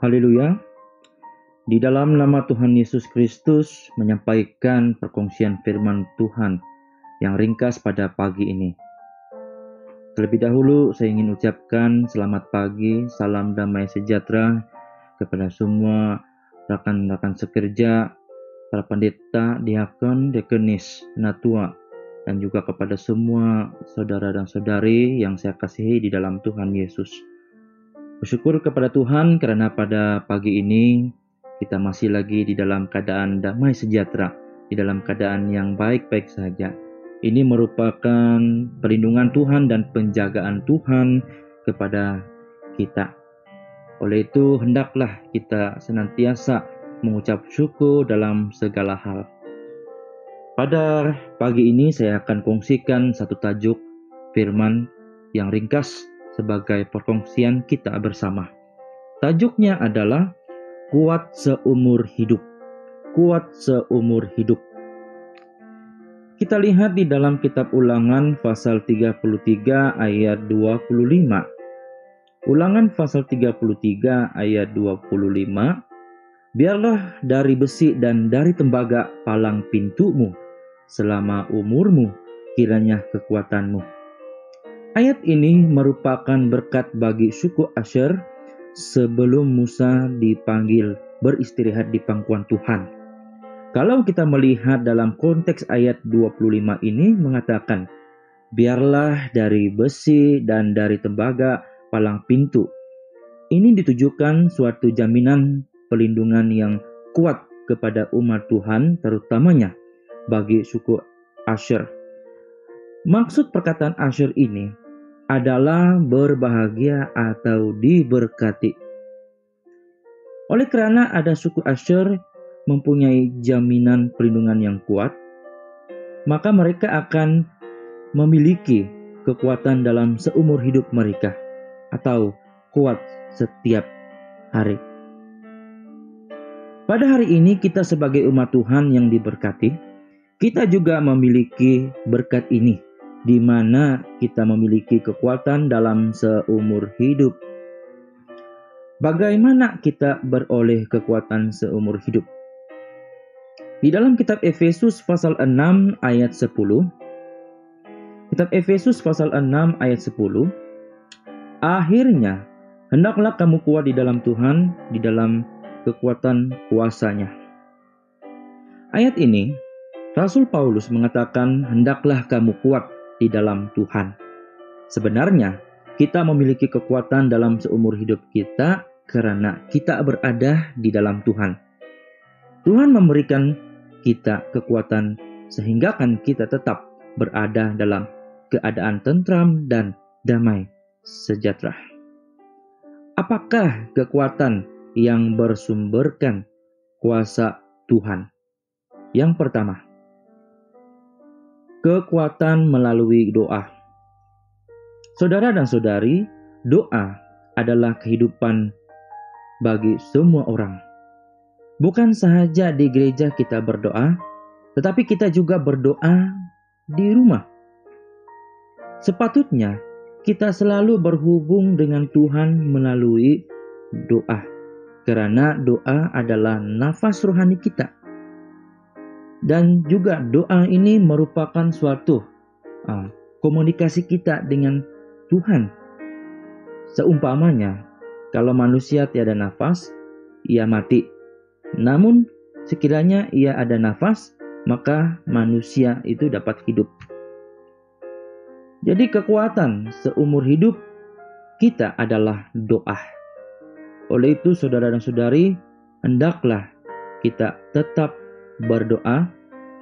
Haleluya. Di dalam nama Tuhan Yesus Kristus menyampaikan perkongsian firman Tuhan yang ringkas pada pagi ini. Terlebih dahulu saya ingin ucapkan selamat pagi, salam damai sejahtera kepada semua rekan-rekan sekerja, para pendeta, diakon, deakonis, penatua, dan juga kepada semua saudara dan saudari yang saya kasihi di dalam Tuhan Yesus. Bersyukur kepada Tuhan karena pada pagi ini kita masih lagi di dalam keadaan damai sejahtera, di dalam keadaan yang baik-baik saja. Ini merupakan perlindungan Tuhan dan penjagaan Tuhan kepada kita. Oleh itu, hendaklah kita senantiasa mengucap syukur dalam segala hal. Pada pagi ini saya akan kongsikan satu tajuk firman yang ringkas sebagai perkongsian kita bersama. Tajuknya adalah kuat seumur hidup. Kuat seumur hidup. Kita lihat di dalam kitab Ulangan pasal 33 ayat 25. Ulangan pasal 33 ayat 25. Biarlah dari besi dan dari tembaga palang pintumu selama umurmu, kiranya kekuatanmu. Ayat ini merupakan berkat bagi suku Asher sebelum Musa dipanggil beristirahat di pangkuan Tuhan. Kalau kita melihat dalam konteks ayat 25 ini mengatakan, biarlah dari besi dan dari tembaga palang pintu. Ini ditujukan suatu jaminan pelindungan yang kuat kepada umat Tuhan, terutamanya bagi suku Asher. Maksud perkataan Asher ini adalah berbahagia atau diberkati. Oleh kerana ada suku Asher mempunyai jaminan perlindungan yang kuat, maka mereka akan memiliki kekuatan dalam seumur hidup mereka atau kuat setiap hari. Pada hari ini kita sebagai umat Tuhan yang diberkati, kita juga memiliki berkat ini, di mana kita memiliki kekuatan dalam seumur hidup. Bagaimana kita beroleh kekuatan seumur hidup? Di dalam kitab Efesus pasal 6 ayat 10. Kitab Efesus pasal 6 ayat 10. Akhirnya, hendaklah kamu kuat di dalam Tuhan, di dalam kekuatan kuasa-Nya. Ayat ini, Rasul Paulus mengatakan, hendaklah kamu kuat di dalam Tuhan. Sebenarnya, kita memiliki kekuatan dalam seumur hidup kita karena kita berada di dalam Tuhan. Tuhan memberikan kita kekuatan sehingga kan kita tetap berada dalam keadaan tentram dan damai sejahtera. Apakah kekuatan yang bersumberkan kuasa Tuhan? Yang pertama, kekuatan melalui doa. Saudara dan saudari, doa adalah kehidupan bagi semua orang. Bukan sahaja di gereja kita berdoa, tetapi kita juga berdoa di rumah. Sepatutnya kita selalu berhubung dengan Tuhan melalui doa, karena doa adalah nafas rohani kita. Dan juga doa ini merupakan suatu komunikasi kita dengan Tuhan. Seumpamanya, kalau manusia tiada nafas, ia mati. Namun, sekiranya ia ada nafas, maka manusia itu dapat hidup. Jadi kekuatan seumur hidup kita adalah doa. Oleh itu, saudara dan saudari, hendaklah kita tetap berdoa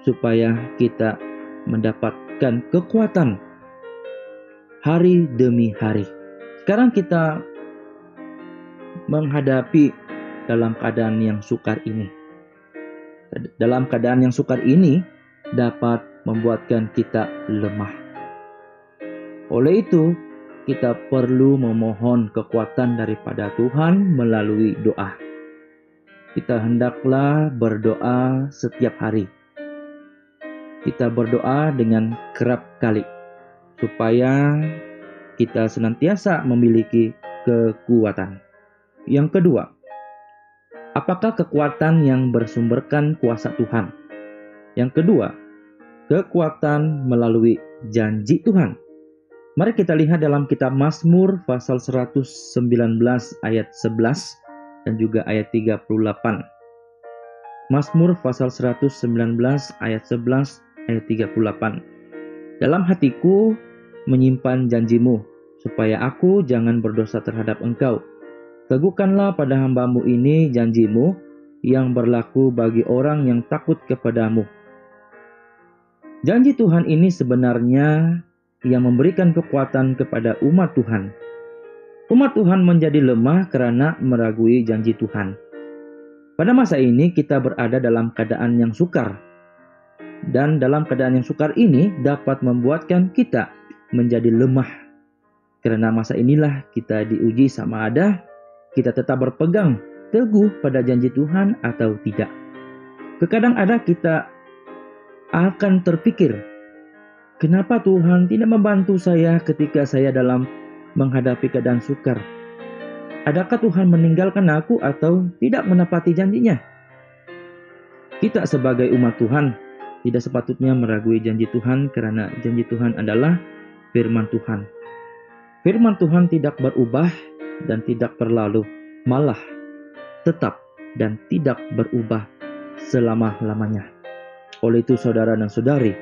supaya kita mendapatkan kekuatan hari demi hari. Sekarang kita menghadapi dalam keadaan yang sukar ini. Dalam keadaan yang sukar ini dapat membuatkan kita lemah. Oleh itu, kita perlu memohon kekuatan daripada Tuhan melalui doa. Kita hendaklah berdoa setiap hari. Kita berdoa dengan kerap kali, supaya kita senantiasa memiliki kekuatan. Yang kedua, Apakah kekuatan yang bersumberkan kuasa Tuhan? Yang kedua, kekuatan melalui janji Tuhan. Mari kita lihat dalam kitab Mazmur pasal 119 ayat 11 dan juga ayat 38. Mazmur pasal 119 ayat 11 ayat 38. Dalam hatiku menyimpan janjimu, supaya aku jangan berdosa terhadap engkau. Teguhkanlah pada hamba-Mu ini janji-Mu yang berlaku bagi orang yang takut kepadamu. Janji Tuhan ini sebenarnya yang memberikan kekuatan kepada umat Tuhan. Umat Tuhan menjadi lemah karena meragui janji Tuhan. Pada masa ini kita berada dalam keadaan yang sukar. Dan dalam keadaan yang sukar ini dapat membuatkan kita menjadi lemah. Karena masa inilah kita diuji sama ada kita tetap berpegang teguh pada janji Tuhan atau tidak. Terkadang ada kita akan terpikir, kenapa Tuhan tidak membantu saya ketika saya dalam menghadapi keadaan sukar? Adakah Tuhan meninggalkan aku atau tidak menepati janjinya? Kita sebagai umat Tuhan tidak sepatutnya meragui janji Tuhan karena janji Tuhan adalah firman Tuhan. Firman Tuhan tidak berubah dan tidak berlalu, malah tetap dan tidak berubah selama-lamanya. Oleh itu saudara dan saudari,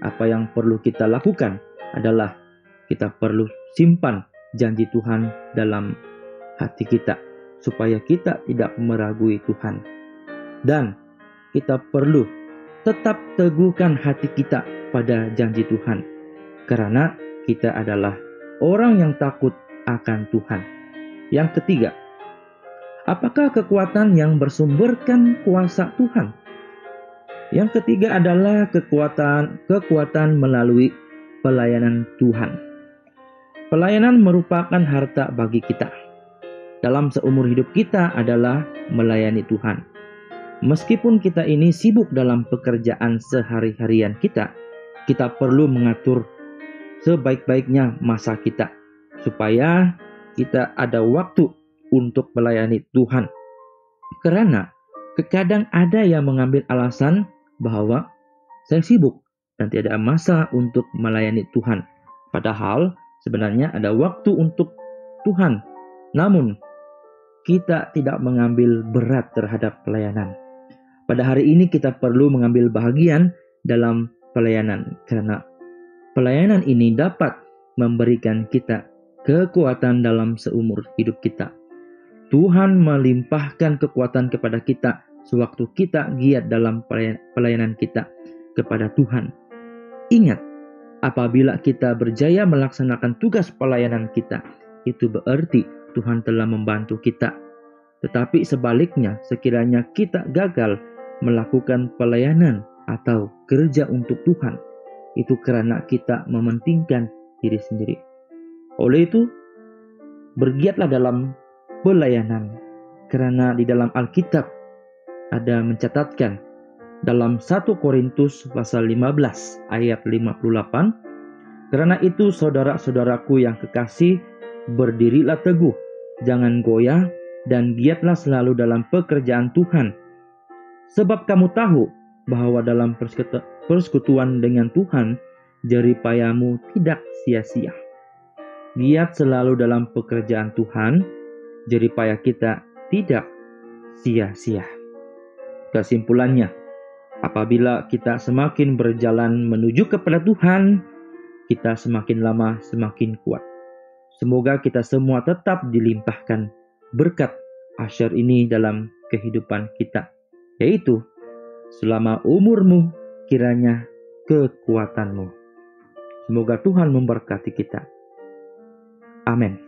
apa yang perlu kita lakukan adalah kita perlu simpan janji Tuhan dalam hati kita, supaya kita tidak meragui Tuhan. Dan kita perlu tetap teguhkan hati kita pada janji Tuhan, karena kita adalah orang yang takut akan Tuhan. Yang ketiga, apakah kekuatan yang bersumberkan kuasa Tuhan? Yang ketiga adalah kekuatan melalui pelayanan Tuhan. Pelayanan merupakan harta bagi kita. Dalam seumur hidup kita adalah melayani Tuhan. Meskipun kita ini sibuk dalam pekerjaan sehari-harian kita perlu mengatur sebaik-baiknya masa kita, supaya kita ada waktu untuk melayani Tuhan. Karena terkadang ada yang mengambil alasan bahwa saya sibuk dan tidak ada masa untuk melayani Tuhan. Padahal sebenarnya ada waktu untuk Tuhan. Namun kita tidak mengambil berat terhadap pelayanan. Pada hari ini kita perlu mengambil bahagian dalam pelayanan, karena pelayanan ini dapat memberikan kita kekuatan dalam seumur hidup kita. Tuhan melimpahkan kekuatan kepada kita sewaktu kita giat dalam pelayanan kita kepada Tuhan. Ingat, apabila kita berjaya melaksanakan tugas pelayanan kita, itu berarti Tuhan telah membantu kita. Tetapi sebaliknya, sekiranya kita gagal melakukan pelayanan atau kerja untuk Tuhan, itu karena kita mementingkan diri sendiri. Oleh itu, bergiatlah dalam pelayanan, karena di dalam Alkitab ada mencatatkan dalam 1 Korintus pasal 15 ayat 58, karena itu saudara-saudaraku yang kekasih, berdirilah teguh, jangan goyah, dan giatlah selalu dalam pekerjaan Tuhan. Sebab kamu tahu bahwa dalam persekutuan dengan Tuhan, jerih payahmu tidak sia-sia. Giat selalu dalam pekerjaan Tuhan, jerih payah kita tidak sia-sia. Kesimpulannya, apabila kita semakin berjalan menuju kepada Tuhan, kita semakin lama semakin kuat. Semoga kita semua tetap dilimpahkan berkat asyar ini dalam kehidupan kita, yaitu selama umurmu kiranya kekuatanmu. Semoga Tuhan memberkati kita. Amin.